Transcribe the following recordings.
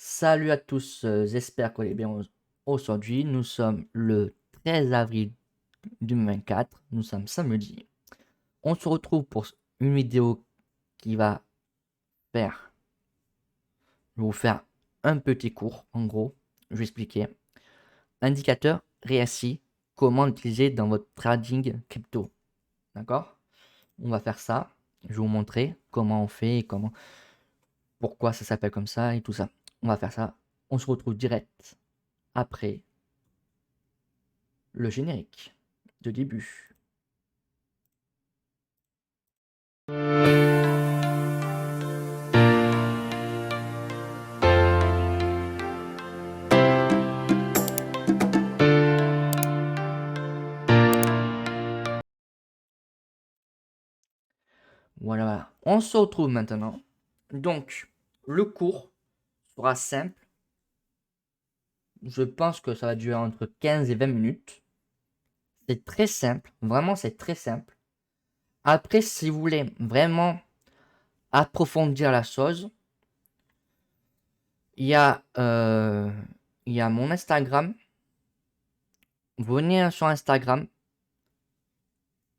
Salut à tous, j'espère que vous allez bien aujourd'hui. Nous sommes le 13 avril 2024, nous sommes samedi. On se retrouve pour une vidéo qui va faire, je vais vous faire un petit cours, en gros, je vais expliquer. Indicateur RSI, comment l'utiliser dans votre trading crypto, d'accord? On va faire ça, je vais vous montrer comment on fait, pourquoi ça s'appelle comme ça et tout ça. On va faire ça, on se retrouve direct après le générique de début. Voilà, voilà. On se retrouve maintenant. Donc, le cours sera simple. Je pense que ça va durer entre 15 et 20 minutes. C'est très simple. Vraiment, c'est très simple. Après, si vous voulez vraiment approfondir la chose, il y a, il y a mon Instagram. Venez sur Instagram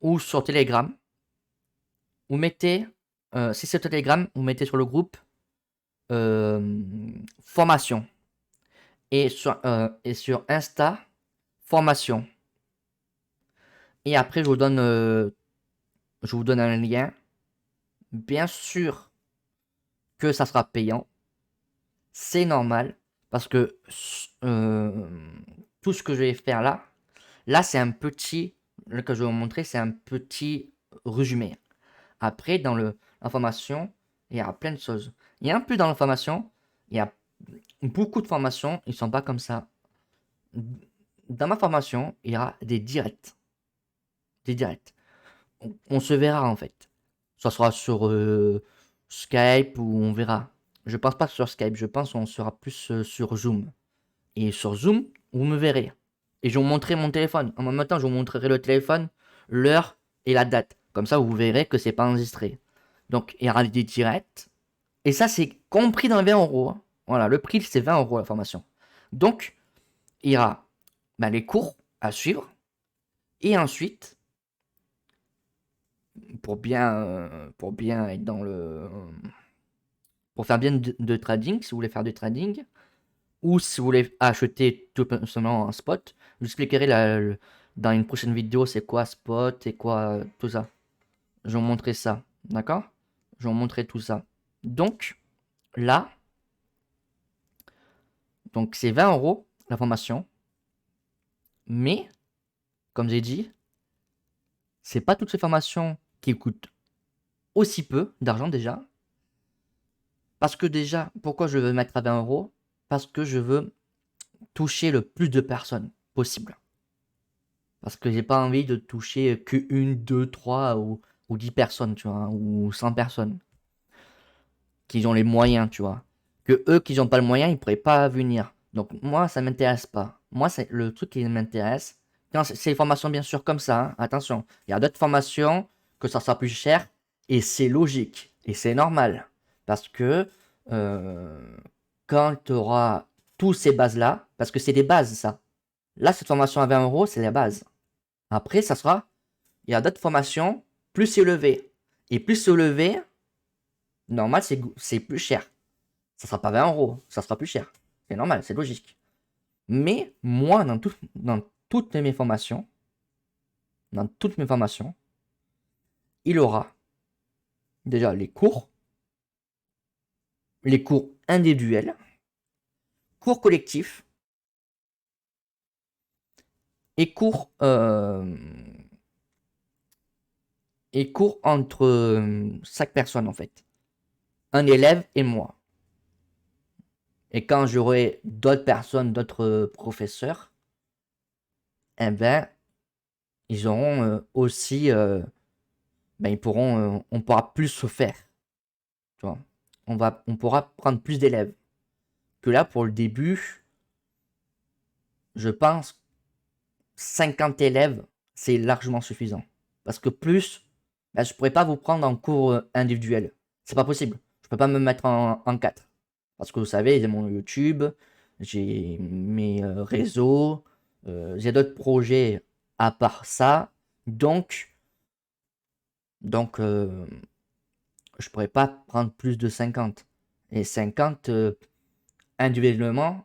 ou sur Telegram. Vous mettez, si c'est Telegram, vous mettez sur le groupe formation. Et sur Insta, formation. Et après, je vous donne un lien. Bien sûr que ça sera payant. C'est normal. Parce que tout ce que je vais faire là c'est un petit, là que je vais vous montrer, c'est un petit résumé. Après, dans l'information, il y a plein de choses. Il y a un peu dans l'information, il y a beaucoup de formations, ils sont pas comme ça. Dans ma formation, il y aura des directs. Des directs. On se verra en fait. Ça sera sur Skype ou on verra. Je pense pas sur Skype, je pense qu'on sera plus sur Zoom. Et sur Zoom, vous me verrez. Et je vais vous montrer mon téléphone. En même temps, je vous montrerai le téléphone, l'heure et la date. Comme ça, vous verrez que c'est pas enregistré. Donc, il y aura des directs. Et ça, c'est compris dans les 20 euros. Hein. Voilà, le prix, c'est 20 euros la formation. Donc, il y aura les cours à suivre. Et ensuite, pour bien être dans le... pour faire bien de trading, si vous voulez faire du trading, ou si vous voulez acheter tout simplement un spot, je vous expliquerai dans une prochaine vidéo c'est quoi spot et quoi tout ça. Je vais vous montrer ça, d'accord? Je vais vous montrer tout ça. Donc, là, donc c'est 20 euros la formation, mais, comme j'ai dit, c'est pas toutes ces formations qui coûtent aussi peu d'argent déjà. Parce que déjà, pourquoi je veux mettre à 20 euros? Parce que je veux toucher le plus de personnes possible. Parce que j'ai pas envie de toucher que une, deux, trois ou 10 personnes, tu vois, ou 100 personnes qui ont les moyens, tu vois. Que eux qui n'ont pas le moyen, ils pourraient pas venir. Donc moi, ça m'intéresse pas. Moi, c'est le truc qui m'intéresse. Quand c'est les formations, bien sûr, comme ça, hein, attention. Il y a d'autres formations que ça sera plus cher et c'est logique et c'est normal. Parce que euh, quand tu auras tous ces bases-là, parce que c'est des bases, ça. Là, cette formation à 20 euros, c'est la base. Après, ça sera, il y a d'autres formations plus élevées. Et plus élevées, normal, c'est plus cher. Ça sera pas 20 euros, ça sera plus cher. C'est normal, c'est logique. Mais moi, dans toutes mes formations, dans toutes mes formations, il aura déjà les cours individuels, cours collectifs et cours entre chaque personne en fait. Un élève et moi. Et quand j'aurai d'autres personnes, d'autres professeurs, eh ben, ils auront aussi, ils pourront, on pourra plus se faire, tu vois. On pourra prendre plus d'élèves. Que là, pour le début, je pense 50 élèves, c'est largement suffisant. Parce que plus, je pourrais pas vous prendre en cours individuel. C'est pas possible. Je peux pas me mettre en 4. Parce que vous savez, j'ai mon YouTube, j'ai mes réseaux, j'ai d'autres projets à part ça. Donc je pourrais pas prendre plus de 50. Et 50, individuellement,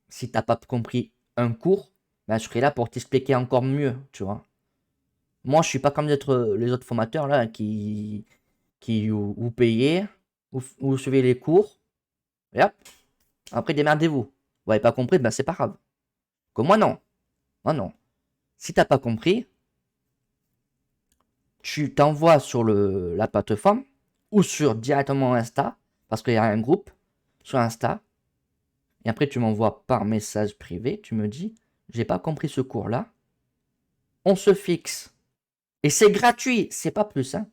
si t'as pas compris un cours, ben, je serai là pour t'expliquer encore mieux, tu vois. Moi, je suis pas comme les autres formateurs là qui vous payez, vous suivez les cours, et hop, après démerdez-vous. Vous n'avez pas compris, ben c'est pas grave. Comme moi, non. Moi, non. Si t'as pas compris, tu t'envoies sur la plateforme ou sur directement Insta, parce qu'il y a un groupe sur Insta, et après tu m'envoies par message privé, tu me dis, j'ai pas compris ce cours-là, on se fixe. Et c'est gratuit, c'est pas plus, hein.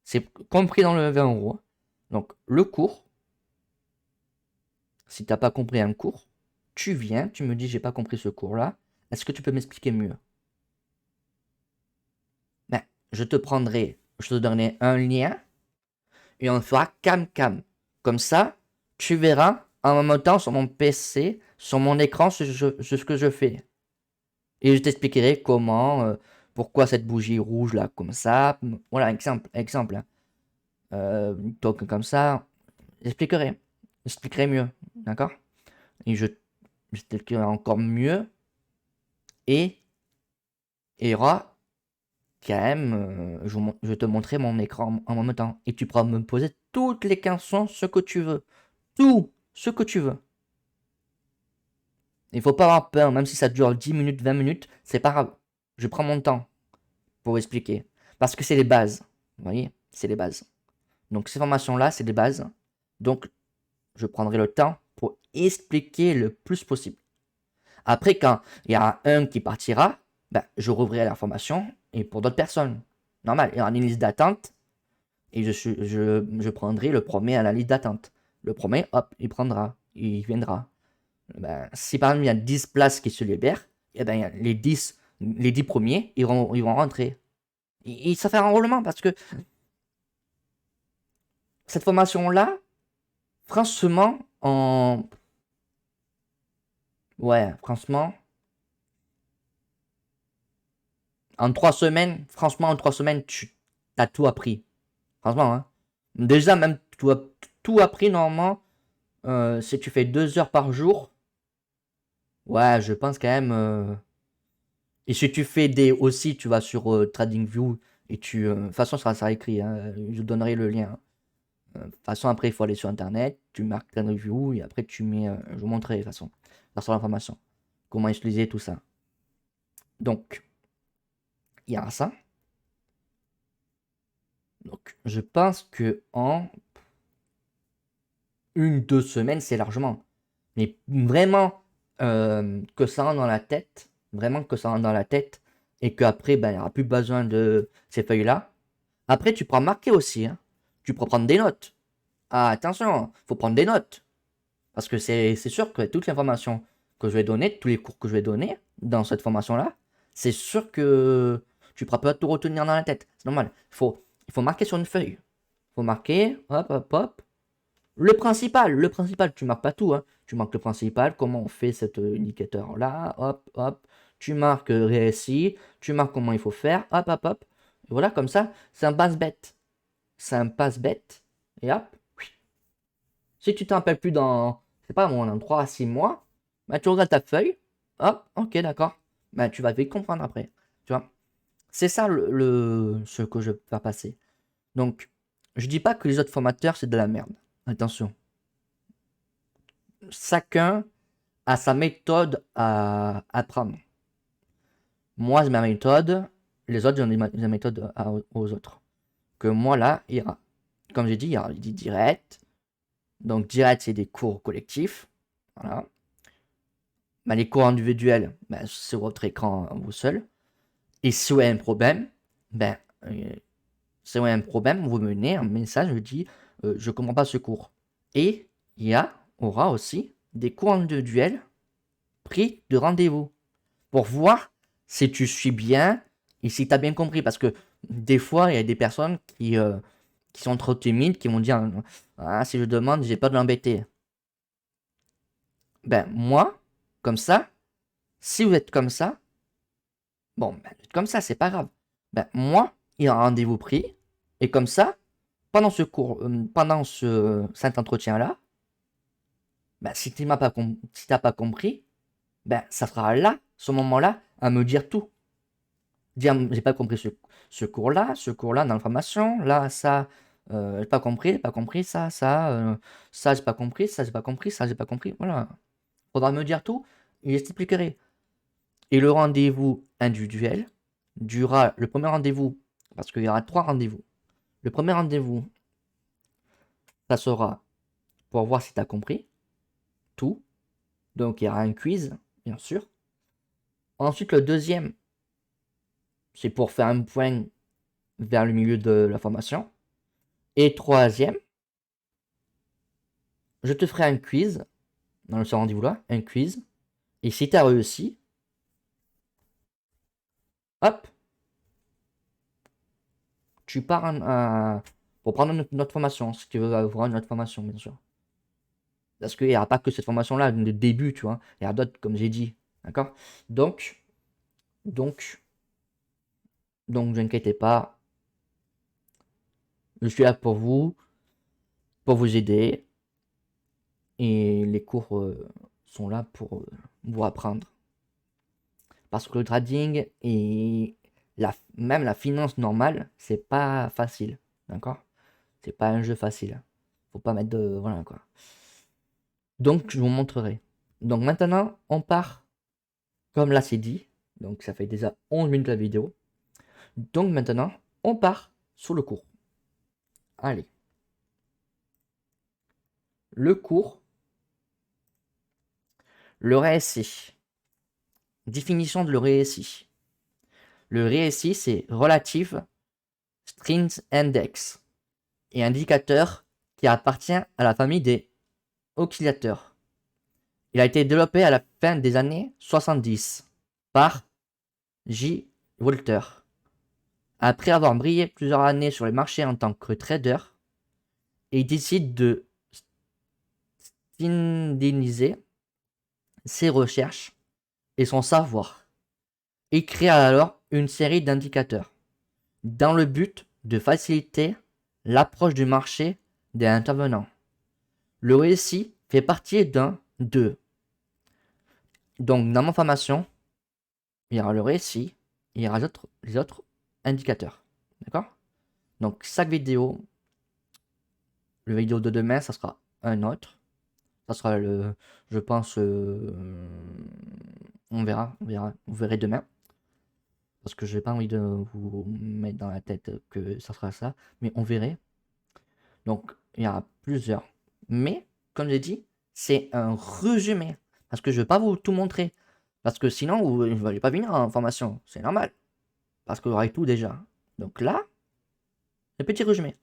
C'est compris dans le 20 €. Donc le cours, si t'as pas compris un cours, tu viens, tu me dis j'ai pas compris ce cours-là, est-ce que tu peux m'expliquer mieux? Ben, je te donnerai un lien et on fera cam-cam. Comme ça, tu verras en même temps sur mon PC, sur mon écran, ce que je fais. Et je t'expliquerai comment, pourquoi cette bougie rouge là, comme ça. Voilà, exemple. Hein. Donc comme ça, j'expliquerai. J'expliquerai mieux. D'accord? Et je t'expliquerai encore mieux. Et il y aura quand même, je te montrerai mon écran en même temps. Et tu pourras me poser toutes les questions, ce que tu veux. Tout ce que tu veux. Il faut pas avoir peur, même si ça dure 10 minutes, 20 minutes, c'est pas grave. Je prends mon temps pour expliquer. Parce que c'est les bases. Vous voyez? C'est les bases. Donc ces formations-là, c'est des bases. Donc je prendrai le temps pour expliquer le plus possible. Après, quand il y a un qui partira, ben, je rouvrirai la formation et pour d'autres personnes. Normal, il y aura une liste d'attente et je prendrai le premier à la liste d'attente. Le premier, hop, il viendra. Ben, si par exemple il y a 10 places qui se libèrent, et ben, les 10 premiers, ils vont rentrer. Et ça fait un enrôlement parce que cette formation-là, franchement, ouais, franchement, en 3 semaines, franchement, en 3 semaines, tu as tout appris. Franchement, hein. Déjà, même, tu as tout appris normalement. Si tu fais 2 heures par jour, ouais, je pense quand même. Et si tu fais aussi, tu vas sur TradingView et de toute façon, ça sera écrit. Hein, je donnerai le lien. De toute façon, après, il faut aller sur Internet, tu marques TradingView et après, tu mets. Je vous montrerai de toute façon, sur l'information. Comment utiliser tout ça. Donc, il y a ça. Donc, je pense que en 1, 2 semaines, c'est largement. Mais vraiment que ça rentre dans la tête, vraiment que ça rentre dans la tête, et qu'après, ben, il n'y aura plus besoin de ces feuilles-là. Après, tu pourras marquer aussi. Hein. Tu pourras prendre des notes. Ah, attention, faut prendre des notes. Parce que c'est sûr que toute l'information que je vais donner, tous les cours que je vais donner dans cette formation-là, c'est sûr que tu ne pourras pas tout retenir dans la tête. C'est normal. Il faut marquer sur une feuille. Il faut marquer, hop, hop, hop. Le principal, tu marques pas tout, hein. Tu marques le principal, comment on fait cet indicateur-là, hop, hop. Tu marques récit, tu marques comment il faut faire, hop, hop, hop. Et voilà, comme ça, c'est un passe-bête. C'est un passe-bête. Et hop. Si tu t'en rappelles plus dans, c'est pas moi, dans 3 à 6 mois, bah, tu regardes ta feuille, hop, ok, d'accord. Bah, tu vas vite comprendre après. Tu vois. C'est ça ce que je veux faire passer. Donc, je dis pas que les autres formateurs, c'est de la merde. Attention. Chacun a sa méthode à apprendre. Moi, j'ai ma méthode, les autres, ont des méthodes aux autres. Que moi, là, comme j'ai dit, il y a des directs. Donc, direct, c'est des cours collectifs. Voilà. Bah, les cours individuels, bah, c'est votre écran vous seul. Et si vous avez un problème, ben, si vous avez un problème, vous menez un message, vous dites, je comprends pas ce cours. Et aura aussi des cours individuels pris de rendez-vous pour voir si tu suis bien et si tu as bien compris. Parce que des fois, il y a des personnes qui sont trop timides, qui vont dire, ah, si je demande, j'ai peur de l'embêter. Ben, moi, comme ça, si vous êtes comme ça, bon, ben, vous êtes comme ça, c'est pas grave. Ben, moi, il y a un rendez-vous pris, et comme ça, pendant ce cours, pendant cet entretien-là, ben, si tu m'as pas si t'as pas compris, ben, ça sera là, ce moment-là, à me dire tout. Dire, j'ai pas compris ce cours-là d'information, là, ça, j'ai pas compris, ça, j'ai pas compris, ça, j'ai pas compris, ça, j'ai pas compris, voilà. Faudra me dire tout, et j'expliquerai. Et le rendez-vous individuel durera, le premier rendez-vous, parce qu'il y aura 3 rendez-vous. Le premier rendez-vous, ça sera pour voir si tu as compris tout. Donc il y aura un quiz, bien sûr. Ensuite, le deuxième, c'est pour faire un point vers le milieu de la formation. Et troisième, je te ferai un quiz, dans ce rendez-vous-là, un quiz. Et si tu as réussi, hop, tu pars pour prendre notre formation, si tu veux avoir une autre formation, bien sûr. Parce qu'il n'y aura pas que cette formation-là, de début, tu vois. Il y a d'autres, comme j'ai dit. D'accord. Donc, donc, donc, ne vous inquiétez pas. Je suis là pour vous aider. Et les cours sont là pour vous apprendre. Parce que le trading et même la finance normale, c'est pas facile. D'accord. C'est pas un jeu facile. Faut pas mettre de. Voilà quoi. Donc, je vous montrerai. Donc, maintenant, on part comme là c'est dit. Donc, ça fait déjà 11 minutes la vidéo. Donc, maintenant, on part sur le cours. Allez. Le cours. Le RSI. Définition de le RSI. Le RSI, c'est Relative Strength Index et indicateur qui appartient à la famille des oscillateurs. Il a été développé à la fin des années 70 par J. Wolter. Après avoir brillé plusieurs années sur les marchés en tant que trader, il décide de standardiser ses recherches et son savoir. Il crée alors une série d'indicateurs dans le but de faciliter l'approche du marché des intervenants. Le récit fait partie d'un d'eux. Donc dans ma formation, il y aura le récit, il y aura les autres indicateurs. D'accord. Donc chaque vidéo, le vidéo de demain, ça sera un autre. Ça sera je pense, on verra, vous verrez demain. Parce que j'ai pas envie de vous mettre dans la tête que ça sera ça, mais on verrait. Donc il y aura plusieurs. Mais, comme j'ai dit, c'est un résumé. Parce que je ne vais pas vous tout montrer. Parce que sinon, vous ne allez pas venir en formation. C'est normal. Parce que vous aurez tout déjà. Donc là, le petit résumé.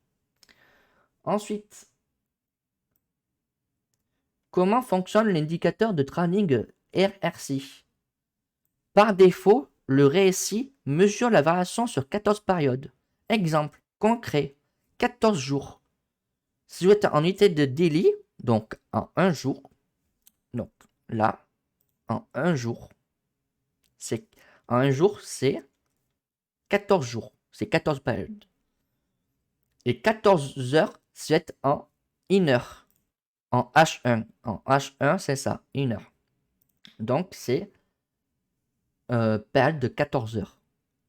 Ensuite, comment fonctionne l'indicateur de trading RRC? Par défaut, le RSI mesure la variation sur 14 périodes. Exemple concret, 14 jours. Si vous êtes en unité de daily, donc en un jour, donc là, en un jour, c'est 14 jours. C'est 14 périodes. Et 14 heures, c'est en 1 heure. En H1. En H1, c'est ça, 1 heure. Donc, c'est période de 14 heures.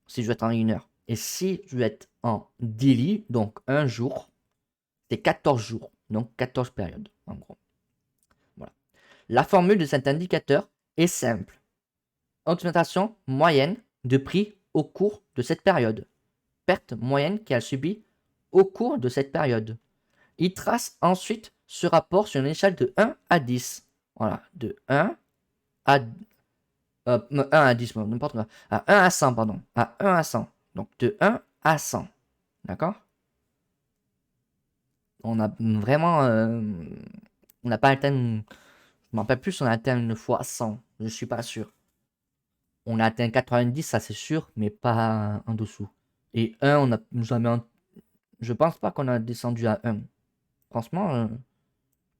Si je vais être en 1 heure. Et si je vais être en daily, donc un jour, c'est 14 jours. Donc 14 périodes, en gros. Voilà. La formule de cet indicateur est simple. Augmentation moyenne de prix au cours de cette période. Perte moyenne qu'elle subit au cours de cette période. Il trace ensuite ce rapport sur une échelle de 1 à 10. Voilà, de 1 à 1 à 10, n'importe quoi. À 1 à 100, pardon. À 1 à 100. Donc de 1 à 100. D'accord. On a vraiment... on n'a pas atteint... Je ne m'en rappelle plus si on a atteint une fois 100. Je ne suis pas sûr. On a atteint 90, ça c'est sûr, mais pas en dessous. Et 1, on a jamais... Je pense pas qu'on a descendu à 1. Franchement, je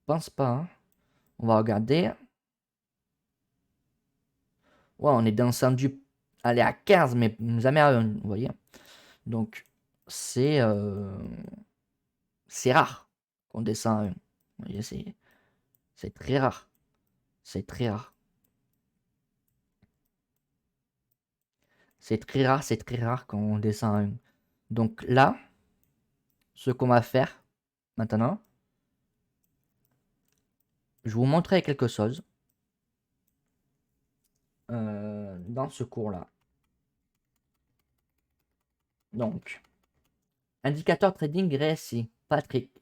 pense pas. Hein. On va regarder. Ouais, on est descendu, aller à 15, mais jamais à 1, vous voyez. Donc, c'est rare qu'on descend à 1. Vous voyez, c'est très rare. C'est très rare. C'est très rare quand on descend à 1. Donc là, ce qu'on va faire maintenant, je vais vous montrer quelque chose dans ce cours-là. Donc, indicateur trading réussi, pratique.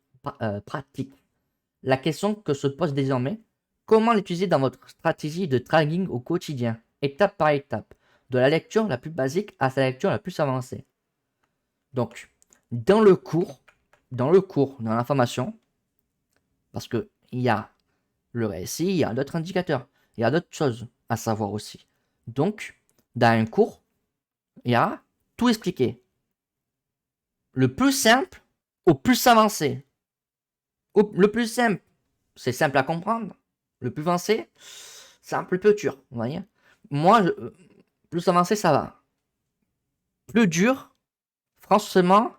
La question que se pose désormais, comment l'utiliser dans votre stratégie de trading au quotidien, étape par étape, de la lecture la plus basique à sa lecture la plus avancée. Donc, dans le cours, dans l'information, parce que il y a le RSI, il y a d'autres indicateurs, il y a d'autres choses à savoir aussi. Donc, dans un cours, il y a tout expliqué. Le plus simple au plus avancé. Le plus simple, c'est simple à comprendre. Le plus avancé, c'est un peu plus dur, vous voyez. Moi, plus avancé, ça va. Plus dur, franchement,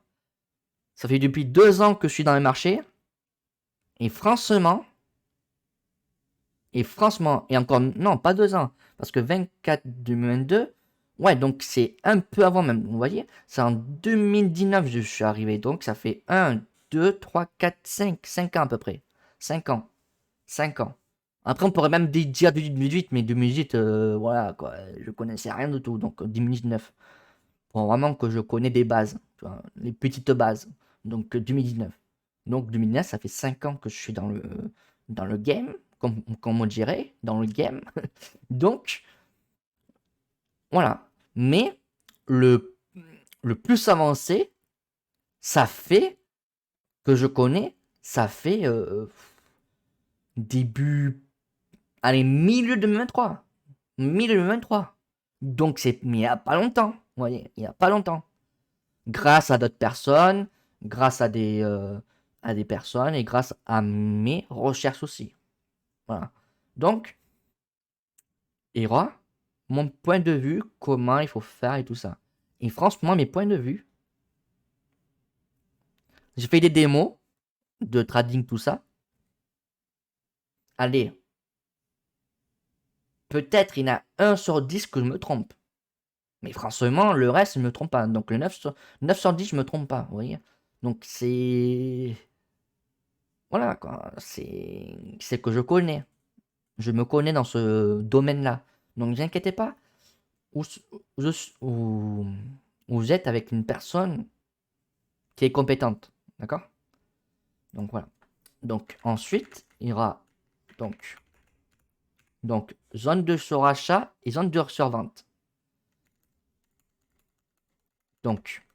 ça fait depuis 2 ans que je suis dans le marché. Et franchement, et encore, non, pas 2 ans, parce que 24 2022, ouais, donc c'est un peu avant même, vous voyez, c'est en 2019 que je suis arrivé, donc ça fait 1, 2, 3, 4, 5 ans à peu près. 5 ans. 5 ans. Après, on pourrait même dire 2018, mais 2018, voilà, quoi, je connaissais rien du tout, donc 2019. Bon, vraiment que je connais des bases, tu vois, les petites bases, donc 2019. Donc 2009, ça fait 5 ans que je suis dans le game, comme on dirait, dans le game. Donc, voilà. Mais le, le plus avancé, ça fait que je connais, ça fait début, allez, milieu 2023. Milieu 2023. Donc c'est, mais il n'y a pas longtemps, vous voyez, il n'y a pas longtemps. Grâce à d'autres personnes, grâce à des personnes et grâce à mes recherches aussi. Voilà. Donc, et voilà, mon point de vue, comment il faut faire et tout ça. Et franchement, mes points de vue, j'ai fait des démos de trading, tout ça. Allez, peut-être il y en a 1 sur 10 que je me trompe. Mais franchement, le reste, je me trompe pas. Donc le 9 sur 10, je me trompe pas, vous voyez. Donc c'est... Voilà, quoi. C'est que je connais. Je me connais dans ce domaine-là. Donc, ne vous inquiétez pas. Où, où vous êtes avec une personne qui est compétente. D'accord. Donc, voilà. Donc, ensuite, il y aura donc, zone de surachat et zone de survente. Donc,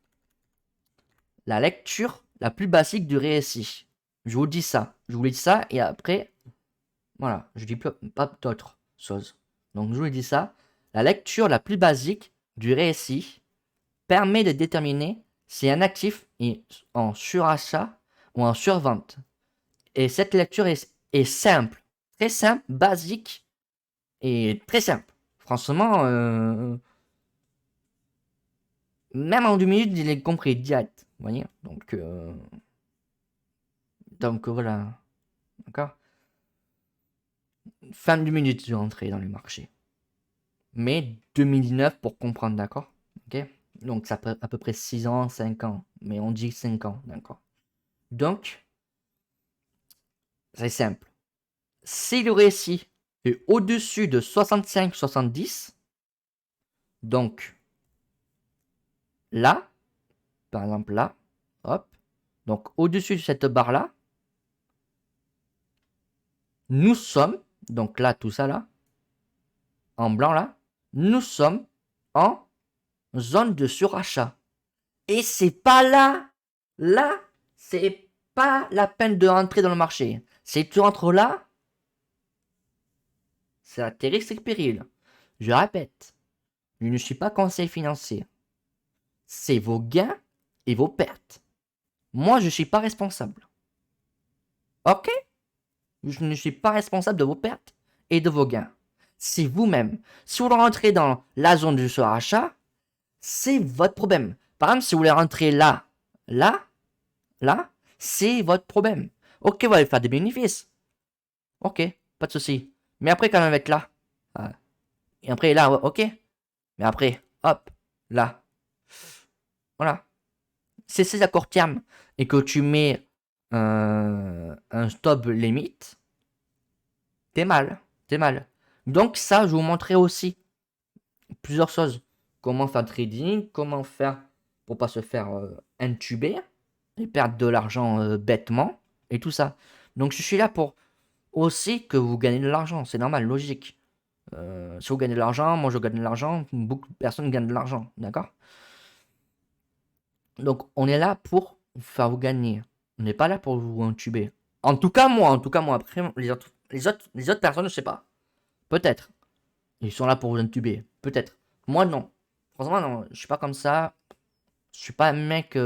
la lecture la plus basique du récit. Je vous dis ça. Je vous dis ça et après, voilà, je dis pas d'autres choses. Donc, je vous dis ça. La lecture la plus basique du récit permet de déterminer si un actif est en surachat ou en survente. Et cette lecture est simple, très simple, basique et très simple. Franchement, même en 2 minutes, il est compris direct. Vous voyez. Donc voilà. D'accord. Fin de minute, je suis entré dans le marché. Mais 2019 pour comprendre, d'accord. Ok. Donc ça peut à peu près 6 ans, 5 ans. Mais on dit 5 ans, d'accord. Donc, c'est simple. Si le récit est au-dessus de 65-70, donc là, par exemple là, hop, donc au-dessus de cette barre-là, nous sommes, donc là, tout ça là, en blanc là, nous sommes en zone de surachat. Et c'est pas là, c'est pas la peine de rentrer dans le marché. Si tu rentres là, c'est à tes risques et périls. Je répète, je ne suis pas conseiller financier. C'est vos gains et vos pertes. Moi, je ne suis pas responsable. Ok. Je ne suis pas responsable de vos pertes et de vos gains. c'est vous-même. Si vous rentrez dans la zone du surachat, c'est votre problème. Par exemple, si vous voulez rentrer là, là, là, c'est votre problème. Ok, vous allez faire des bénéfices. Ok, pas de souci. Mais après, quand même être là. Et après, là, ok. Mais après, hop, là. Voilà. Si c'est à court terme et que tu mets un stop limite, t'es mal. T'es mal. Donc ça, je vous montrerai aussi plusieurs choses. Comment faire trading, comment faire pour pas se faire intuber et perdre de l'argent bêtement et tout ça. Donc je suis là pour aussi que vous gagnez de l'argent. C'est normal, logique. Si vous gagnez de l'argent, moi je gagne de l'argent, beaucoup de personnes gagnent de l'argent, d'accord? Donc on est là pour vous faire vous gagner. On n'est pas là pour vous intuber. En tout cas moi, après les autres personnes, je sais pas. Peut-être. Ils sont là pour vous intuber. Peut-être. Moi non. Franchement non, je suis pas comme ça. Je suis pas un mec.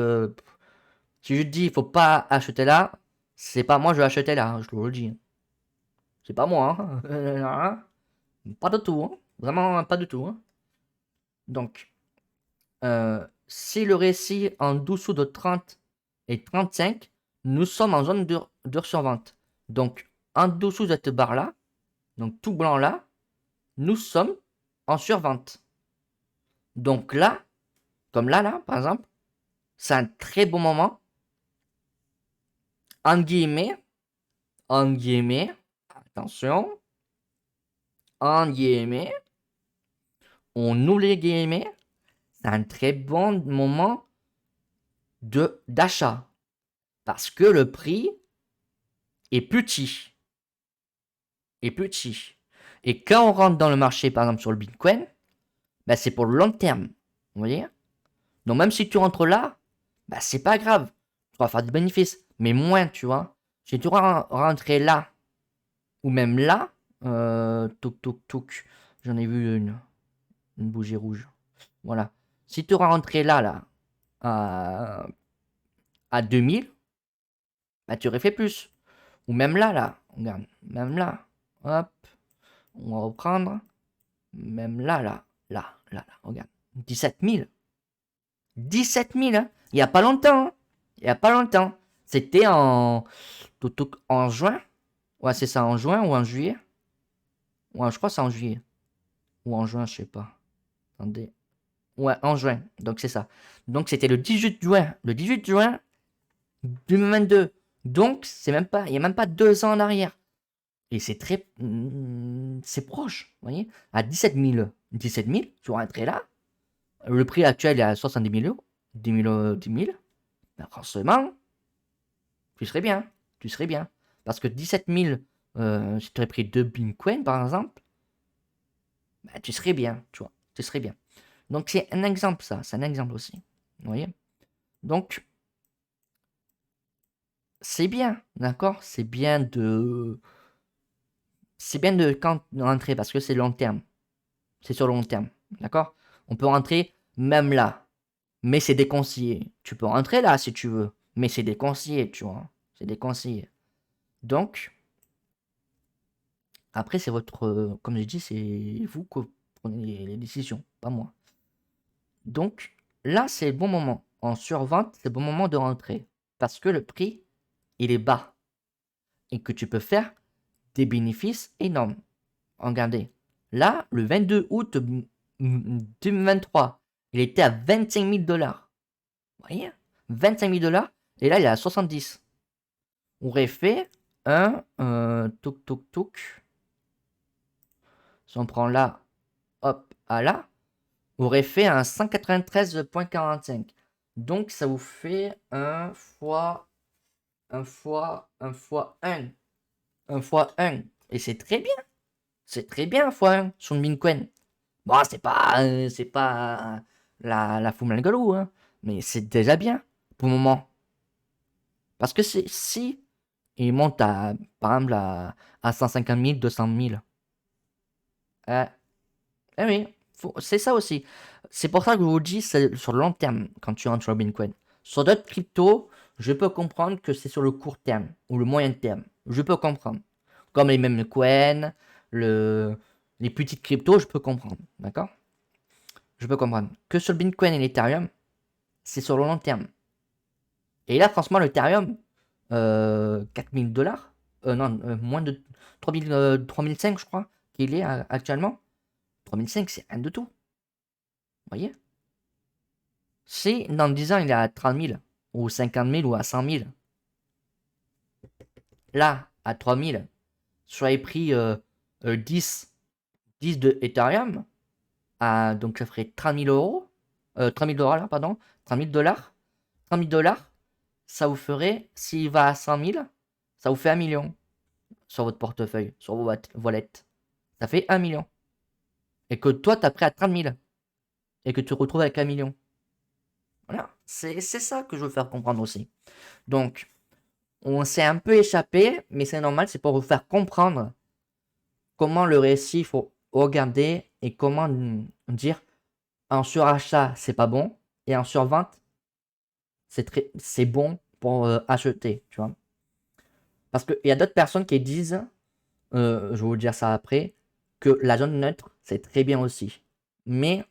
Si je dis il faut pas acheter là, c'est pas moi je vais acheter là, je vous le dis. C'est pas moi, hein. Pas du tout, hein. Vraiment pas du tout, hein. Donc, si le récit en dessous de 30 et 35, nous sommes en zone de survente. Donc, en dessous de cette barre-là, donc tout blanc là, nous sommes en survente. Donc là, comme là, par exemple, c'est un très bon moment, en guillemets, attention, en guillemets, on ouvre les guillemets, c'est un très bon moment d'achat. Parce que le prix est petit. Est petit. Et quand on rentre dans le marché, par exemple sur le Bitcoin, bah, c'est pour le long terme. Vous voyez? Donc même si tu rentres là, bah, c'est pas grave. Tu vas faire des bénéfices. Mais moins, tu vois. Si tu rentrer là, ou même là, touk. J'en ai vu une bougie rouge. Voilà. Si tu rentré là, à 2000, bah, tu aurais fait plus. Ou même là, regarde, même là, hop, on va reprendre, même là, regarde, 17 000, 17 000, hein, il n'y a pas longtemps, hein. Il n'y a pas longtemps, c'était en juin, ouais c'est ça, en juin ou en juillet, ouais je crois que c'est en juillet, ou en juin, je sais pas, attendez, ouais en juin, donc c'est ça, donc c'était le 18 juin 2022, donc il n'y a même pas 2 ans en arrière. Et c'est c'est proche, vous voyez. À 17 000, tu rentrais là. Le prix actuel est à 70 000 euros. 10 000. Ben forcément, tu serais bien. Tu serais bien. Parce que 17 000, si tu aurais pris 2 Bitcoin, par exemple, ben, tu serais bien, tu vois. Tu serais bien. Donc, c'est un exemple, ça. C'est un exemple aussi. Vous voyez. Donc, c'est bien, d'accord. C'est bien de quand rentrer parce que c'est long terme. C'est sur le long terme. D'accord? On peut rentrer même là. Mais c'est déconseillé. Tu peux rentrer là si tu veux. Mais c'est déconseillé, tu vois. C'est déconseillé. Donc, après, c'est votre. Comme j'ai dit, c'est vous que prenez les décisions, pas moi. Donc, là, c'est le bon moment. En survente, c'est le bon moment de rentrer. Parce que le prix, il est bas. Et que tu peux faire des bénéfices énormes. Regardez. Là, le 22 août 2023, il était à 25 000 $. Vous voyez? 25 000 $. Et là, il est à 70. On aurait fait un touk. Si on prend là, hop, à là, on aurait fait un 193,45. Donc, ça vous fait un fois 1. Un fois 1. Et c'est très bien. C'est très bien, un fois 1 sur le Bitcoin. Bon, c'est pas la Fumalgalou, hein. Mais c'est déjà bien pour le moment. Parce que si il monte par exemple, à 150 000, 200 000. Euh, eh oui, c'est ça aussi. C'est pour ça que je vous dis, c'est sur le long terme, quand tu rentres sur le Bitcoin. Sur d'autres cryptos, je peux comprendre que c'est sur le court terme ou le moyen terme. Je peux comprendre. Comme les mêmes coins, le, les petites cryptos, je peux comprendre, d'accord? Je peux comprendre. Que sur le Bitcoin et l'Ethereum, c'est sur le long terme. Et là, franchement, l'Ethereum, 4000 dollars, non, moins de 3000, 3005, je crois, qu'il est actuellement. 3005, c'est rien de tout. Vous voyez? Si dans 10 ans, il est à 30 000, ou 50 000, ou à 100 000, là, à 3000, sur les prix 10 de Ethereum, donc ça ferait 30 000 euros, 30 000 dollars, pardon, 30 000 dollars, 30 000 dollars, ça vous ferait, s'il va à 100 000, ça vous fait 1 million sur votre portefeuille, sur vos wallets. Ça fait 1 million. Et que toi, tu as pris à 30 000. Et que tu te retrouves avec 1 million. Voilà, c'est ça que je veux faire comprendre aussi. Donc, on s'est un peu échappé, mais c'est normal, c'est pour vous faire comprendre comment le récit, il faut regarder et comment dire en surachat, c'est pas bon, et en survente, c'est bon pour acheter, tu vois. Parce qu'il y a d'autres personnes qui disent, je vais vous dire ça après, que la zone neutre, c'est très bien aussi. Mais,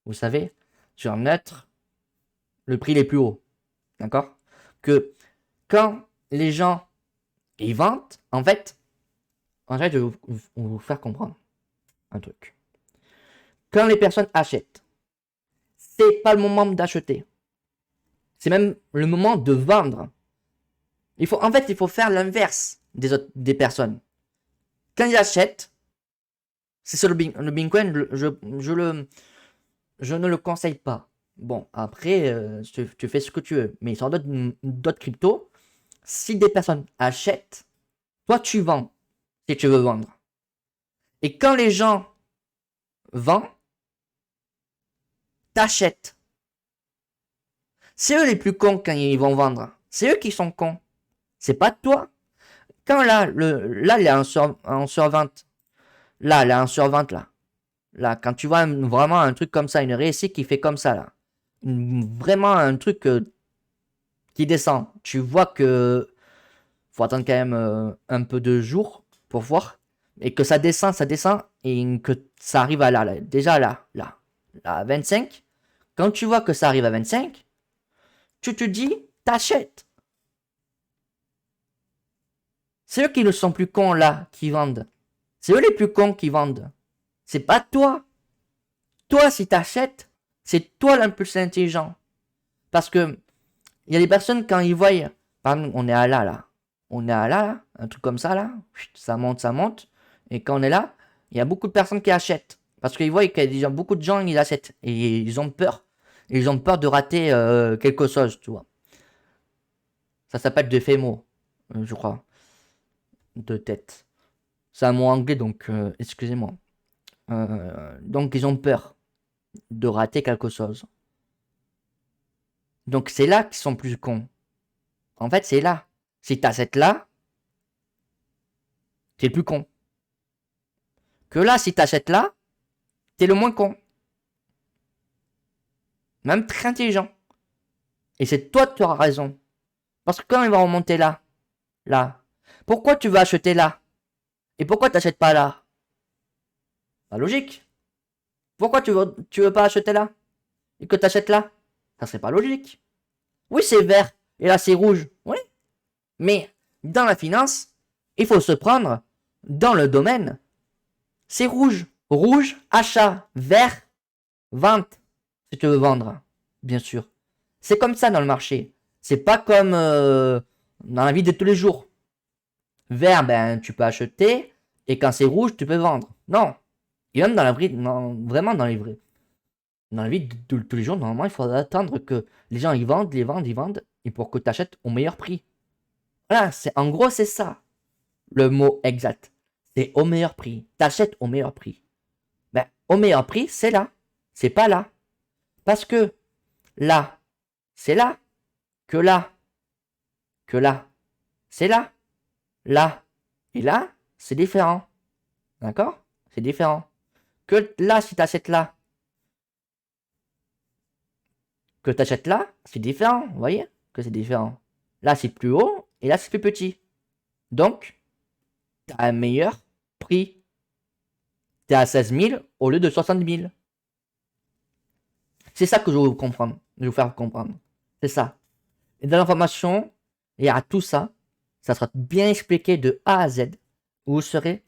vous savez, sur neutre, le prix est plus haut. D'accord? Que quand les gens ils vendent, en fait, je vais vous faire comprendre un truc. Quand les personnes achètent, c'est pas le moment d'acheter. C'est même le moment de vendre. Il faut faire l'inverse des personnes. Quand ils achètent, c'est sur le Bitcoin, je ne le conseille pas. Bon, après, tu fais ce que tu veux. Mais sur d'autres cryptos, si des personnes achètent, toi tu vends si tu veux vendre. Et quand les gens vendent, t'achètes. C'est eux les plus cons quand ils vont vendre. C'est eux qui sont cons. C'est pas toi. Quand là, il est en survente. Là, il est en survente là. Là, quand tu vois vraiment un truc comme ça, une réussite qui fait comme ça là. Vraiment un truc qui descend. Tu vois que faut attendre quand même un peu de jours pour voir. Et que ça descend, et que ça arrive à là. Déjà là, à 25. Quand tu vois que ça arrive à 25, tu te dis, t'achètes. C'est eux qui ne sont plus cons là, qui vendent. C'est eux les plus cons qui vendent. C'est pas toi. Toi, si t'achètes, c'est toi l'impulse intelligent. Parce que il y a des personnes quand ils voient, par exemple, on est à là, on est à là, un truc comme ça là, ça monte, et quand on est là, il y a beaucoup de personnes qui achètent. Parce qu'ils voient qu'il y a beaucoup de gens, ils achètent, et ils ont peur. Ils ont peur de rater quelque chose, tu vois. Ça s'appelle de FEMO, je crois, de tête. C'est un mot anglais, donc excusez-moi. Donc ils ont peur de rater quelque chose. Donc c'est là qu'ils sont plus cons. En fait, c'est là. Si t'achètes là, t'es le plus con. Que là, si t'achètes là, t'es le moins con. Même très intelligent. Et c'est toi qui auras raison. Parce que quand il va remonter là, pourquoi tu vas acheter là? Et pourquoi t'achètes pas là? Pas logique. Pourquoi tu veux pas acheter là? Et que t'achètes là? Ça serait pas logique. Oui, c'est vert. Et là, c'est rouge. Oui. Mais dans la finance, il faut se prendre dans le domaine. C'est rouge. Rouge, achat. Vert, vente. Si tu veux vendre, bien sûr. C'est comme ça dans le marché. C'est pas comme dans la vie de tous les jours. Vert, ben, tu peux acheter. Et quand c'est rouge, tu peux vendre. Non. Et même dans la vraie, non, vraiment dans les vrais. Dans la vie de tous les jours, normalement, il faudra attendre que les gens ils vendent, ils vendent. Et pour que tu achètes au meilleur prix. Voilà, en gros, c'est ça. Le mot exact. C'est au meilleur prix. T'achètes au meilleur prix. Ben, au meilleur prix, c'est là. C'est pas là. Parce que là, c'est là. Que là. Que là. C'est là. Là. Et là, c'est différent. D'accord? C'est différent. Que là, si t'achètes là. Que t'achètes là, c'est différent. Vous voyez? Que c'est différent. Là, c'est plus haut. Et là, c'est plus petit. Donc, t'as un meilleur prix. tu es à 16 000 au lieu de 60 000. C'est ça que je veux vous comprendre. Je vais vous faire comprendre. C'est ça. Et dans l'information, il y a tout ça. Ça sera bien expliqué de A à Z. Vous ne serez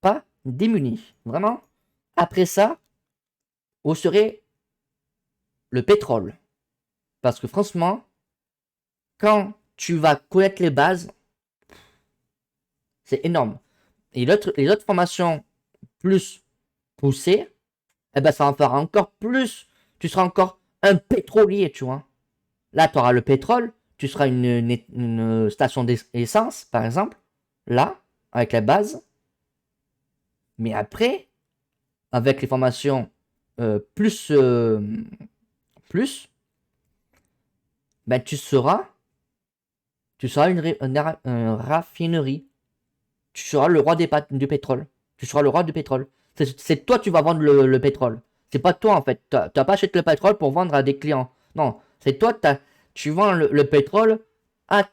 pas démunis. Vraiment. Après ça, vous serez le pétrole. Parce que franchement, quand tu vas connaître les bases, c'est énorme. Et les autres formations plus poussées, eh ben ça va en faire encore plus. Tu seras encore un pétrolier, tu vois. Là, tu auras le pétrole, tu seras une station d'essence, par exemple. Là, avec la base. Mais après, avec les formations plus, ben tu seras une raffinerie. Tu seras le roi du pétrole. Tu seras le roi du pétrole. C'est toi qui vas vendre le pétrole. C'est pas toi en fait. Tu n'as pas acheté le pétrole pour vendre à des clients. Non, c'est toi, tu vends le pétrole à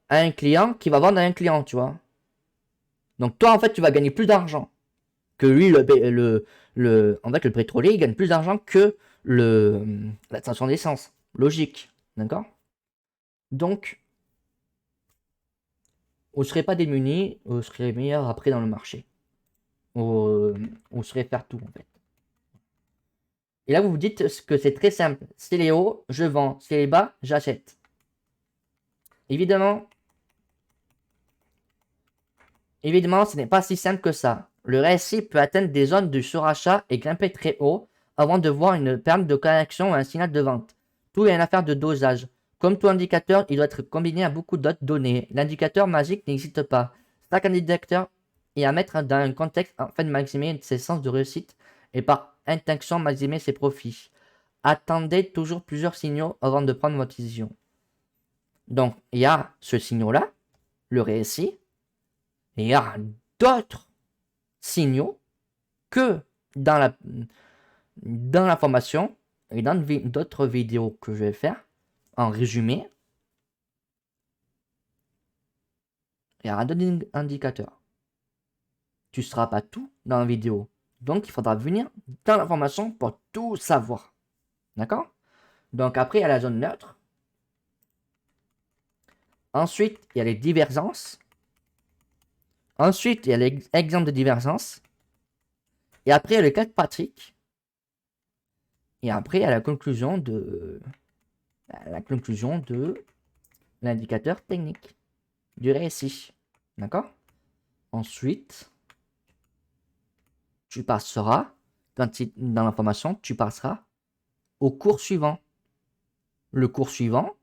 un client qui va vendre à un client, tu vois. Donc toi en fait tu vas gagner plus d'argent que lui, en fait le pétrolier il gagne plus d'argent que la station d'essence. Logique, d'accord? Donc vous ne serez pas démunis, vous serez meilleur après dans le marché. Vous serez faire tout en fait. Et là vous vous dites que c'est très simple. C'est les hauts, je vends. C'est les bas, j'achète. Évidemment, ce n'est pas si simple que ça. Le RSI peut atteindre des zones de surachat et grimper très haut avant de voir une perte de connexion ou un signal de vente. Tout est une affaire de dosage. Comme tout indicateur, il doit être combiné à beaucoup d'autres données. L'indicateur magique n'existe pas. Chaque indicateur est à mettre dans un contexte afin de maximiser ses chances de réussite et par intention maximiser ses profits. Attendez toujours plusieurs signaux avant de prendre votre décision. Donc, il y a ce signal-là, le RSI, et il y a d'autres signaux que dans la formation et dans d'autres vidéos que je vais faire en résumé. Il y aura d'autres indicateurs. Tu ne seras pas tout dans la vidéo. Donc, il faudra venir dans la formation pour tout savoir. D'accord? Donc, après, il y a la zone neutre. Ensuite, il y a les divergences. Ensuite, il y a l'exemple de divergence. Et après, il y a le cas de pratique. Et après, il y a la conclusion de l'indicateur technique du RSI. D'accord? Ensuite, tu passeras, dans la formation, tu passeras au cours suivant. Le cours suivant,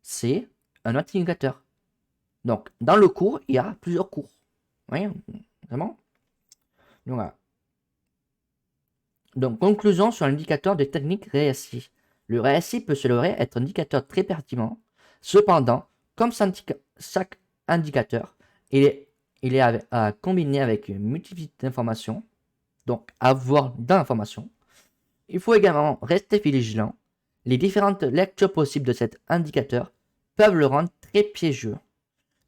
c'est un autre indicateur. Donc, dans le cours, il y a plusieurs cours. Vous voyez, vraiment? Donc, voilà. Donc, conclusion sur l'indicateur de technique RSI. Le RSI peut se lever être un indicateur très pertinent. Cependant, comme chaque indicateur, il est à combiner avec une multitude d'informations, donc avoir dans l'information. Il faut également rester vigilant. Les différentes lectures possibles de cet indicateur peuvent le rendre très piégeux.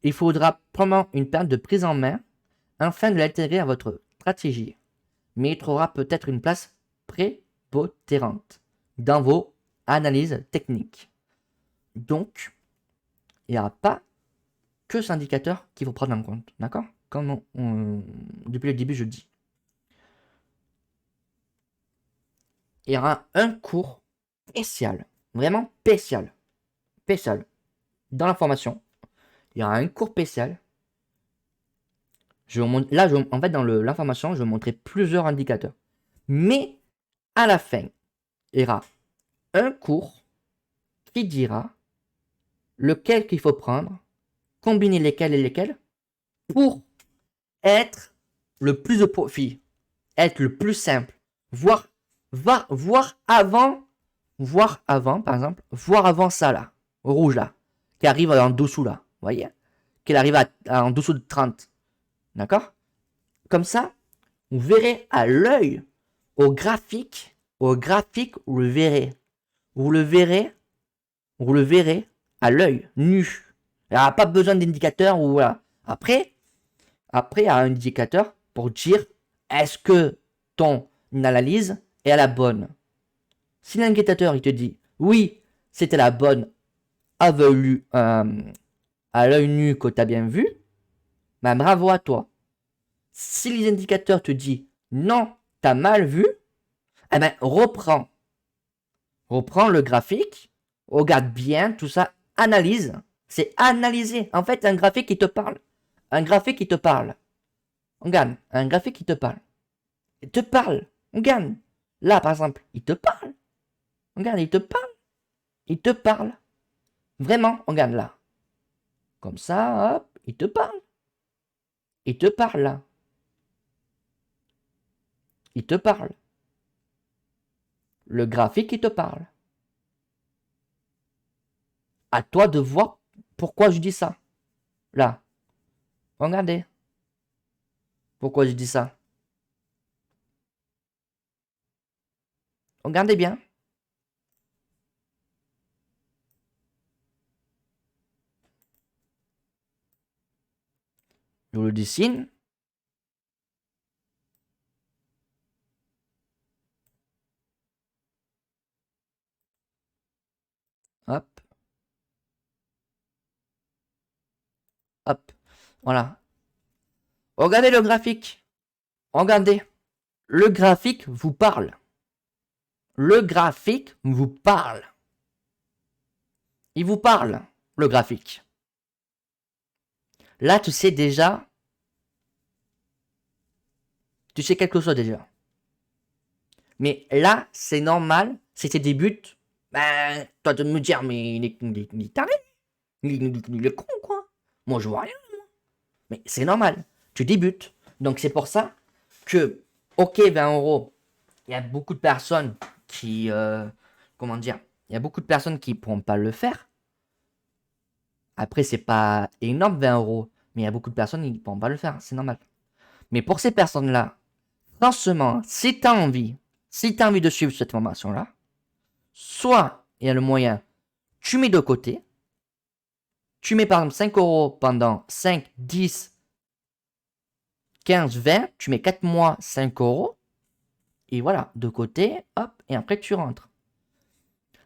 Il faudra probablement une période de prise en main afin de l'intégrer à votre stratégie. Mais il trouvera peut-être une place prépondérante dans vos analyses techniques. Donc, il n'y aura pas que cet indicateur qu'il faut prendre en compte. D'accord? Comme depuis le début, je dis. Il y aura un cours spécial. Vraiment spécial. Spécial. Dans la formation, il y aura un cours spécial. En fait, dans l'information, je vais vous montrer plusieurs indicateurs. Mais, à la fin, il y aura un cours qui dira lequel qu'il faut prendre, combiner lesquels et lesquels, pour être le plus de profit, être le plus simple, voir avant, par exemple, voir avant ça là, au rouge là, qui arrive en dessous là, vous voyez, qu'il arrive en dessous de 30, d'accord? Comme ça, vous verrez à l'œil, au graphique, vous le verrez, vous le verrez à l'œil nu. Il n'y a pas besoin d'indicateur ou voilà. Après, il y a un indicateur pour dire est-ce que ton analyse est la bonne. Si l'indicateur il te dit oui, c'était la bonne à l'œil nu que tu as bien vu, ben bravo à toi. Si les indicateurs te disent non, tu as mal vu, eh ben reprends le graphique, regarde bien tout ça, analyse. C'est analyser. En fait, un graphique qui te parle. Un graphique qui te parle. Regarde, un graphique qui te parle. Il te parle. Regarde. Là, par exemple, il te parle. Regarde, il te parle. Il te parle. Vraiment, regarde là. Comme ça, hop, il te parle. Il te parle là. Il te parle. Le graphique, il te parle. À toi de voir pourquoi je dis ça. Là. Regardez. Pourquoi je dis ça. Regardez bien. Je le dessine. Hop. Hop. Voilà. Regardez le graphique. Regardez. Le graphique vous parle. Le graphique vous parle. Il vous parle, le graphique. Là, tu sais déjà. Tu sais quelque chose déjà. Mais là, c'est normal. Si tu débutes, ben, toi de me dire, mais il est taré. Il est con, quoi. Moi, je vois rien. Mais c'est normal. Tu débutes. Donc, c'est pour ça que, ok, 20 euros, il y a beaucoup de personnes qui. Comment dire. Il y a beaucoup de personnes qui ne pourront pas le faire. Après, c'est pas énorme, 20 euros. Mais il y a beaucoup de personnes qui ne pourront pas le faire. C'est normal. Mais pour ces personnes-là, franchement, si tu as envie de suivre cette formation-là, soit il y a le moyen, tu mets de côté, tu mets par exemple 5 euros pendant 5, 10, 15, 20, tu mets 4 mois, 5 euros, et voilà, de côté, hop, et après tu rentres.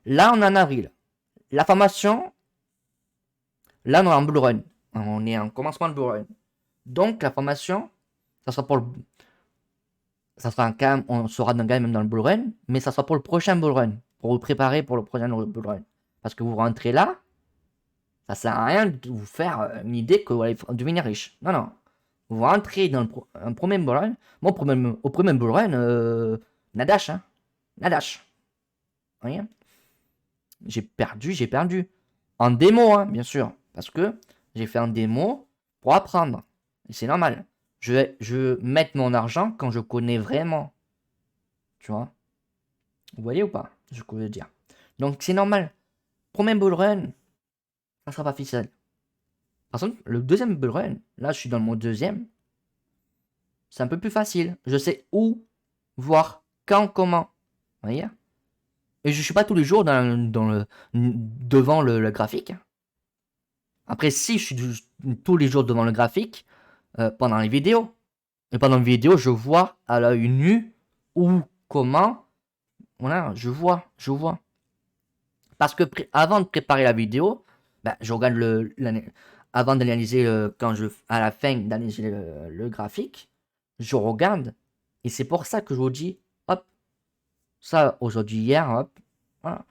Là, on est en avril. La formation, là, on est en bull run. On est en commencement de bull run. Donc, la formation, ça sera pour le. Ça sera quand même, on sera quand même dans le bull run, mais ça sera pour le prochain bull run. Pour vous préparer pour le prochain bull run. Parce que vous rentrez là, ça sert à rien de vous faire une idée que vous allez devenir riche. Non, non. Vous rentrez dans un premier bull run. Moi, au premier bull run, nadache, hein. Nadache. Rien. J'ai perdu. En démo, hein, bien sûr. Parce que j'ai fait un démo pour apprendre. Et c'est normal. Je vais mettre mon argent quand je connais vraiment. Tu vois. Vous voyez ou pas ce que je veux dire. Donc c'est normal. Premier bull run, ça sera pas facile. Par contre, le deuxième bull run, là je suis dans mon deuxième, c'est un peu plus facile. Je sais où, voir, quand, comment. Vous voyez. Et je suis pas tous les jours devant le graphique. Après, si je suis tous les jours devant le graphique, pendant les vidéos. Et pendant les vidéos, je vois à l'œil nu où, comment. Voilà, je vois. Parce que avant de préparer la vidéo, ben, je regarde avant d'analyser, à la fin d'analyser le graphique, je regarde. Et c'est pour ça que je vous dis, hop, ça aujourd'hui, hier, hop, voilà.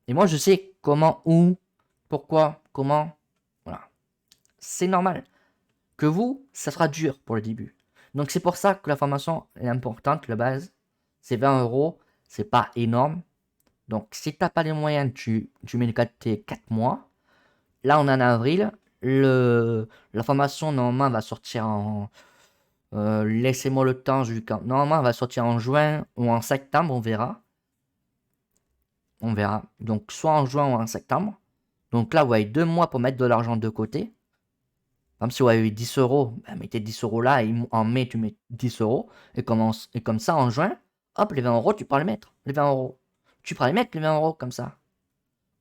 Et moi, je sais comment, où, pourquoi, comment, voilà. C'est normal. Que vous, ça sera dur pour le début. Donc c'est pour ça que la formation est importante, la base. C'est 20 euros, c'est pas énorme. Donc si t'as pas les moyens, tu mets tes 4 mois. Là on est en avril. La formation normalement va sortir en. Laissez-moi le temps normalement elle va sortir en juin ou en septembre, on verra. On verra. Donc soit en juin ou en septembre. Donc là vous avez 2 mois pour mettre de l'argent de côté. Comme si vous avez 10 euros, ben mettez 10 euros là et en mai tu mets 10 euros. Et comme ça en juin, hop, les 20 euros, tu pourras les mettre. Les 20 euros. Tu pourras les mettre les 20 euros comme ça.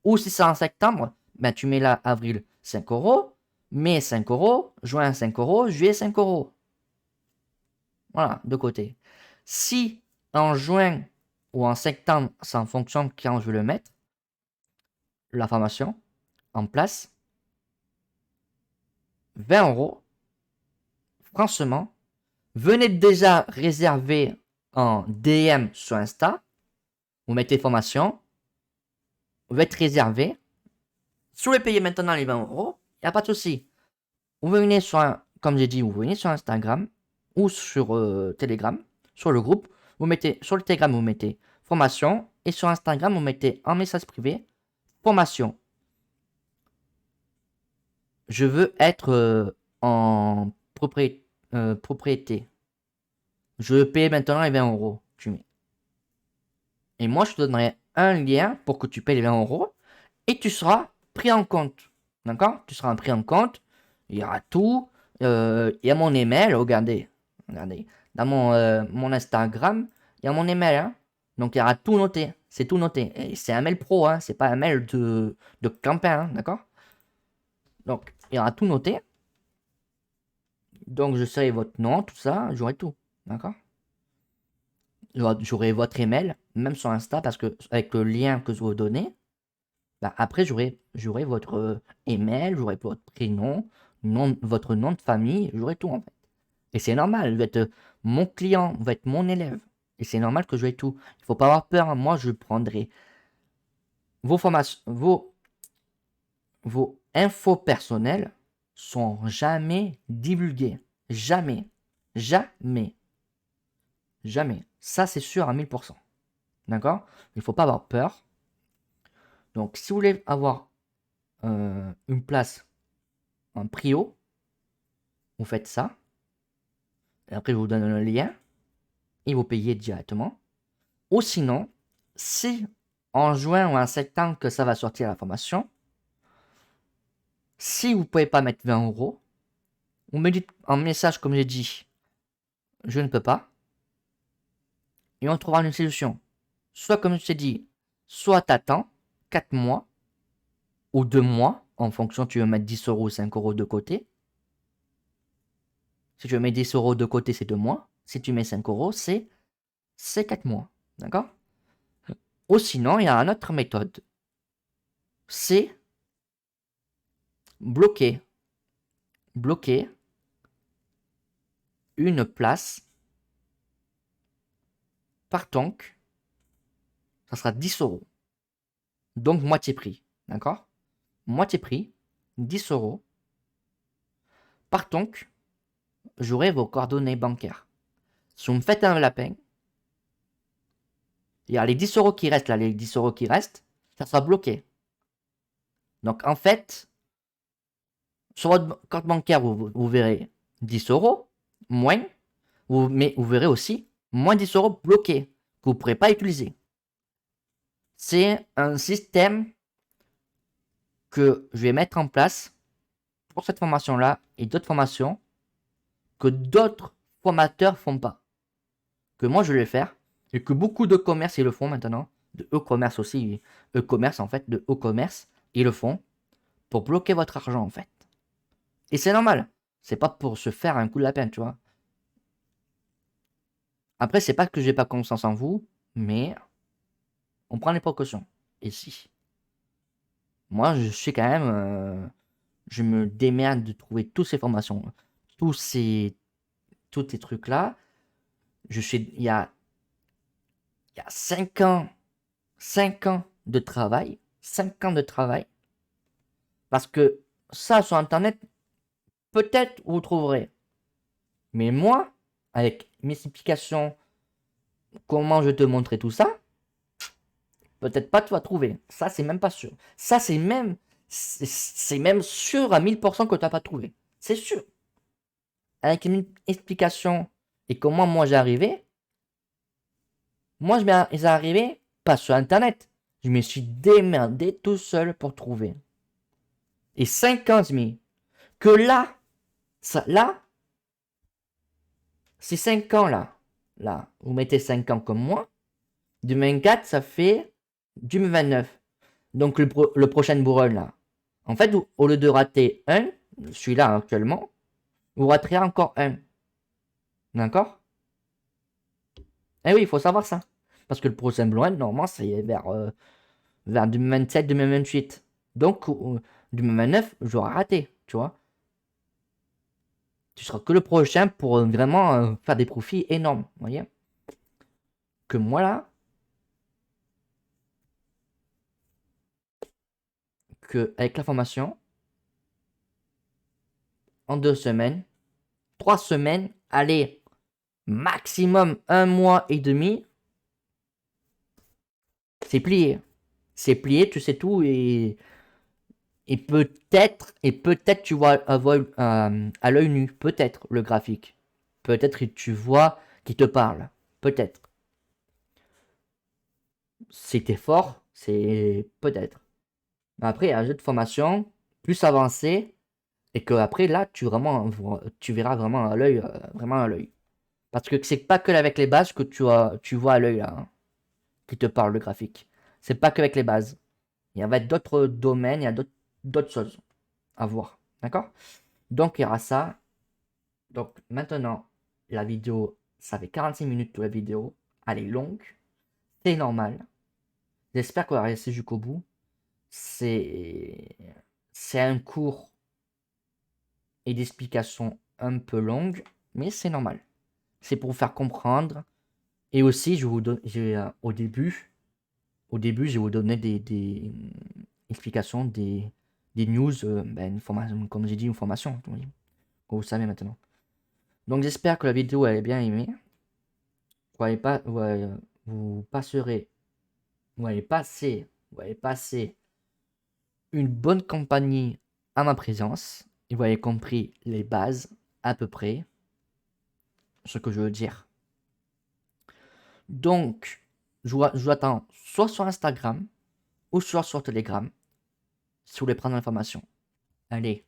Ou si c'est en septembre, ben tu mets là avril 5 euros, mai 5 euros, juin 5 euros, juillet 5 euros. Voilà, de côté. Si en juin ou en septembre, c'est en fonction de quand je veux le mettre, la formation en place, 20 €. Franchement, venez déjà réserver en DM sur Insta, vous mettez formation, vous êtes réservé. Si vous voulez payer maintenant les 20 €, il n'y a pas de souci. Vous venez sur, comme j'ai dit, vous venez sur Instagram ou sur Telegram, sur le groupe. Vous mettez sur le Telegram, vous mettez formation et sur Instagram, vous mettez en message privé formation. Je veux être en propriété. Je veux payer maintenant les 20 €. Tu mets. Et moi, je te donnerai un lien pour que tu payes les 20 € et tu seras pris en compte. D'accord? Tu seras pris en compte. Il y aura tout. Il y a mon email. Regardez. Regardez. Dans mon Instagram, il y a mon email. Hein. Donc, il y aura tout noté. C'est tout noté. Et c'est un mail pro. Hein. C'est pas un mail de campagne. Hein. D'accord? Donc, il y aura tout noté. Donc, je sais votre nom, tout ça. J'aurai tout. D'accord? J'aurai votre email, même sur Insta, parce que avec le lien que je vous donner, bah, après j'aurai votre email, j'aurai votre prénom, votre nom de famille, j'aurai tout en fait. Et c'est normal, vous êtes mon client, vous êtes mon élève. Et c'est normal que j'aurai tout. Il faut pas avoir peur, hein. Moi je prendrai vos formations, vos infos personnelles sont jamais divulguées. Jamais. Jamais. Jamais. Ça c'est sûr à 1000%. D'accord? Il ne faut pas avoir peur. Donc, si vous voulez avoir une place en prio, vous faites ça. Et après, je vous donne le lien et vous payez directement. Ou sinon, si en juin ou en septembre que ça va sortir la formation, si vous ne pouvez pas mettre 20 €, vous me dites en message, comme j'ai dit, je ne peux pas. Et on trouvera une solution. Soit, comme je t'ai dit, soit t'attends 4 mois ou 2 mois, en fonction, tu veux mettre 10 € ou 5 € de côté. Si tu mets 10 € de côté, c'est 2 mois. Si tu mets 5 €, c'est 4 mois. D'accord? Ou sinon, il y a une autre méthode. C'est bloquer. Bloquer une place par tonk. Ça sera 10 €. Donc, moitié prix. D'accord? Moitié prix. 10 € par tonk. J'aurai vos coordonnées bancaires. Si vous me faites un lapin, il y a les 10 € qui restent là, les 10 € qui restent, ça sera bloqué. Donc en fait, sur votre compte bancaire, vous verrez 10 € moins, mais vous verrez aussi moins 10 € bloqués que vous ne pourrez pas utiliser. C'est un système que je vais mettre en place pour cette formation-là et d'autres formations que d'autres formateurs font pas. Que moi je vais faire et que beaucoup de commerces ils le font maintenant, de e-commerce aussi, e-commerce en fait, de e-commerce, ils le font pour bloquer votre argent en fait. Et c'est normal, c'est pas pour se faire un coup de lapin, tu vois. Après, c'est pas que j'ai pas confiance en vous, mais on prend les précautions. Ici. Moi, je suis quand même, je me démerde de trouver toutes ces formations, tous ces trucs-là. Je suis, il y a 5 ans, 5 ans de travail, 5 ans de travail, parce que ça, sur Internet, peut-être vous trouverez. Mais moi, avec mes explications, comment je te montrer tout ça, peut-être pas tu vas trouver. Ça, c'est même pas sûr. Ça, c'est même sûr à 1000% que tu n'as pas trouvé. C'est sûr. Avec une explication et comment moi j'ai arrivé, moi je m'y arrivé pas sur Internet. Je me suis démerdé tout seul pour trouver. Et 50 000. Que là, c'est 5 ans là. Là, vous mettez 5 ans comme moi. 2024, ça fait 2029. Donc le prochain bourrel là. En fait, au lieu de rater un, celui-là actuellement, vous raterez encore un. D'accord? Eh oui, il faut savoir ça. Parce que le prochain Blood, normalement, c'est vers 2027-2028. Donc, 2029, j'aurai raté, tu vois. Tu seras que le prochain pour vraiment faire des profits énormes, vous voyez. Que moi, là, que avec la formation, en 2 semaines, 3 semaines, allez, maximum 1 mois et demi, c'est plié. C'est plié, tu sais tout, et peut-être tu vois à l'œil nu, peut-être le graphique. Peut-être que tu vois qui te parle. Peut-être. C'était fort, c'est peut-être. Mais après, il y a un jeu de formation plus avancé, et que après là, tu verras vraiment à l'œil, vraiment à l'œil. Parce que c'est pas que avec les bases que tu vois à l'œil là, hein, qui te parle le graphique. C'est pas que avec les bases. Il y a d'autres domaines, il y a d'autres choses à voir. D'accord? Donc il y aura ça. Donc maintenant, la vidéo, ça fait 46 minutes de la vidéo. Elle est longue. C'est normal. J'espère qu'on va rester jusqu'au bout. C'est c'est un cours et d'explications un peu longues, mais c'est normal. C'est pour vous faire comprendre. Et aussi, je vous donne, au début, je vais vous donner des explications, des news, une formation, comme j'ai dit, une formation, comme vous savez maintenant. Donc j'espère que la vidéo elle est bien aimée. Vous pas, ouais, vous passerez, vous allez passer une bonne compagnie à ma présence. Et vous avez compris les bases à peu près, ce que je veux dire. Donc, je vous attends soit sur Instagram ou soit sur Telegram si vous voulez prendre l'information. Allez,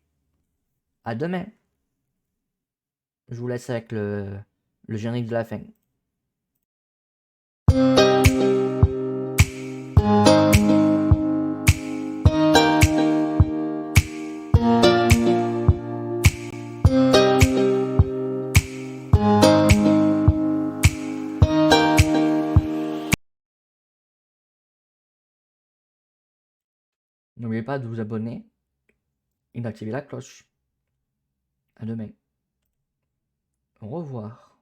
à demain. Je vous laisse avec le générique de la fin. N'oubliez pas de vous abonner et d'activer la cloche. À demain. Au revoir.